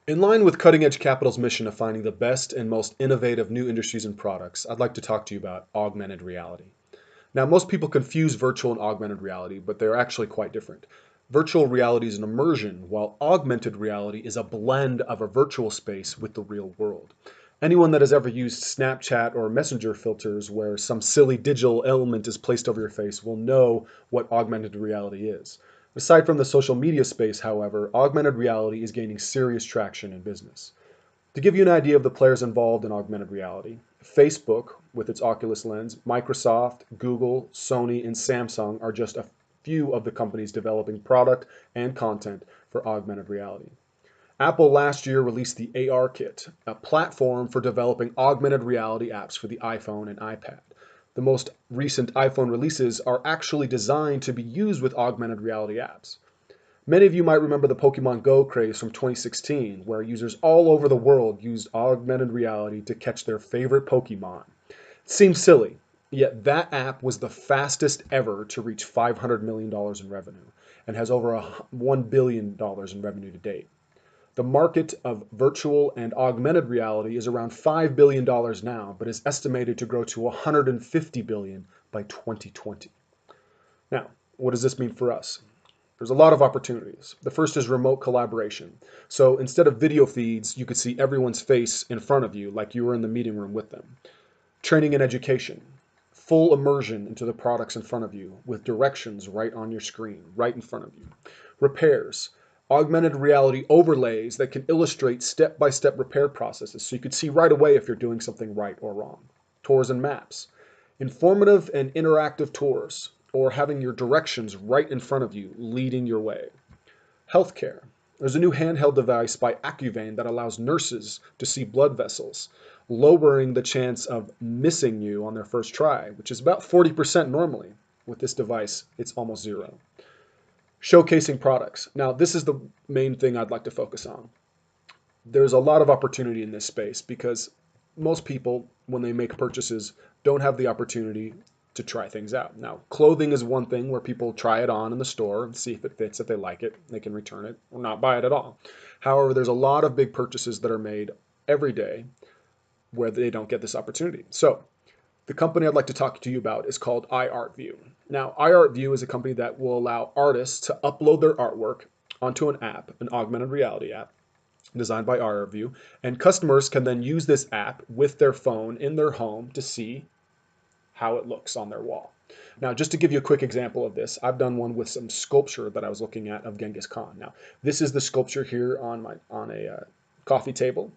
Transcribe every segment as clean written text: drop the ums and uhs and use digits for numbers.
In line with Cutting Edge Capital's mission of finding the best and most innovative new industries and products, I'd like to talk to you about augmented reality. Now, most people confuse virtual and augmented reality, but they're actually quite different. Virtual reality is an immersion, while augmented reality is a blend of a virtual space with the real world. Anyone that has ever used Snapchat or Messenger filters where some silly digital element is placed over your face will know what augmented reality is. Aside from the social media space, however, augmented reality is gaining serious traction in business. To give you an idea of the players involved in augmented reality, Facebook, with its Oculus lens, Microsoft, Google, Sony, and Samsung are just a few of the companies developing product and content for augmented reality. Apple last year released the AR Kit, a platform for developing augmented reality apps for the iPhone and iPad. The most recent iPhone releases are actually designed to be used with augmented reality apps. Many of you might remember the Pokemon Go craze from 2016, where users all over the world used augmented reality to catch their favorite Pokemon. It seems silly, yet that app was the fastest ever to reach $500 million in revenue and has over $1 billion in revenue to date. The market of virtual and augmented reality is around $5 billion now, but is estimated to grow to $150 billion by 2020. Now, what does this mean for us? There's a lot of opportunities. The first is remote collaboration. So instead of video feeds, you could see everyone's face in front of you like you were in the meeting room with them. Training and education. Full immersion into the products in front of you with directions right on your screen, right in front of you. Repairs. Augmented reality overlays that can illustrate step-by-step repair processes so you could see right away if you're doing something right or wrong. Tours and maps. Informative and interactive tours, or having your directions right in front of you, leading your way. Healthcare. There's a new handheld device by Acuvane that allows nurses to see blood vessels, lowering the chance of missing you on their first try, which is about 40% normally. With this device, it's almost zero. Showcasing products. Now, this is the main thing I'd like to focus on. There's a lot of opportunity in this space because most people, when they make purchases, don't have the opportunity to try things out. Now, clothing is one thing where people try it on in the store and see if it fits, if they like it, they can return it or not buy it at all. However, there's a lot of big purchases that are made every day where they don't get this opportunity. So the company I'd like to talk to you about is called iArtView. Now, iArtView is a company that will allow artists to upload their artwork onto an app, an augmented reality app, designed by iArtView, and customers can then use this app with their phone in their home to see how it looks on their wall. Now, just to give you a quick example of this, I've done one with some sculpture that I was looking at of Genghis Khan. Now, this is the sculpture here on a coffee table,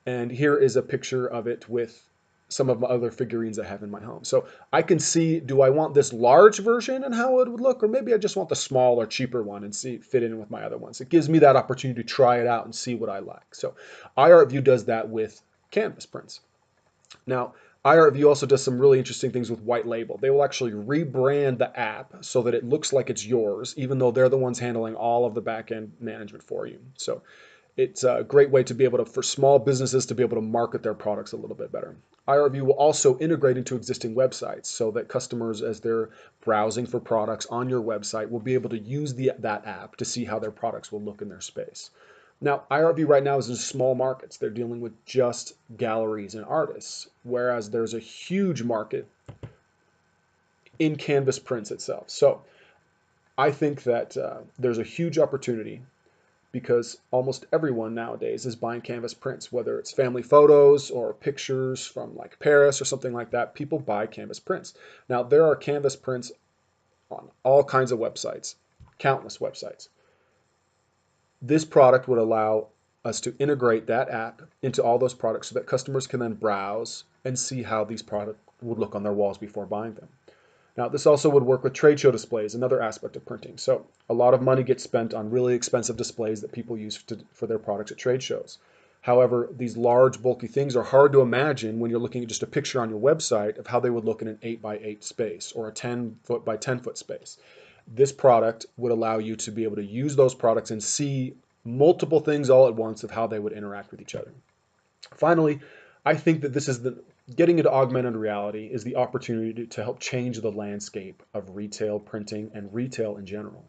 and here is a picture of it with some of my other figurines I have in my home. So I can see, do I want this large version and how it would look, or maybe I just want the smaller, cheaper one and see fit in with my other ones. It gives me that opportunity to try it out and see what I like. So iArtView does that with canvas prints. Now, iArtView also does some really interesting things with white label. They will actually rebrand the app so that it looks like it's yours, even though they're the ones handling all of the back-end management for you. So it's a great way to be able to, for small businesses to be able to market their products a little bit better. iArtView will also integrate into existing websites so that customers, as they're browsing for products on your website, will be able to use that app to see how their products will look in their space. Now, iArtView right now is in small markets. They're dealing with just galleries and artists, whereas there's a huge market in canvas prints itself. So I think that there's a huge opportunity because almost everyone nowadays is buying canvas prints, whether it's family photos or pictures from like Paris or something like that. People buy canvas prints. Now, there are canvas prints on all kinds of websites, countless websites. This product would allow us to integrate that app into all those products so that customers can then browse and see how these products would look on their walls before buying them. Now, this also would work with trade show displays, another aspect of printing. So a lot of money gets spent on really expensive displays that people use for their products at trade shows. However, these large, bulky things are hard to imagine when you're looking at just a picture on your website of how they would look in an 8x8 space or a 10-foot by 10-foot space. This product would allow you to be able to use those products and see multiple things all at once of how they would interact with each other. Finally, I think that getting into augmented reality is the opportunity to help change the landscape of retail printing and retail in general.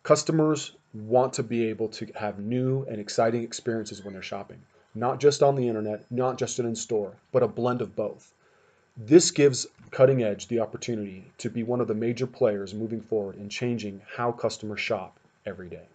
Customers want to be able to have new and exciting experiences when they're shopping, not just on the internet, not just in store, but a blend of both. This gives Cutting Edge the opportunity to be one of the major players moving forward in changing how customers shop every day.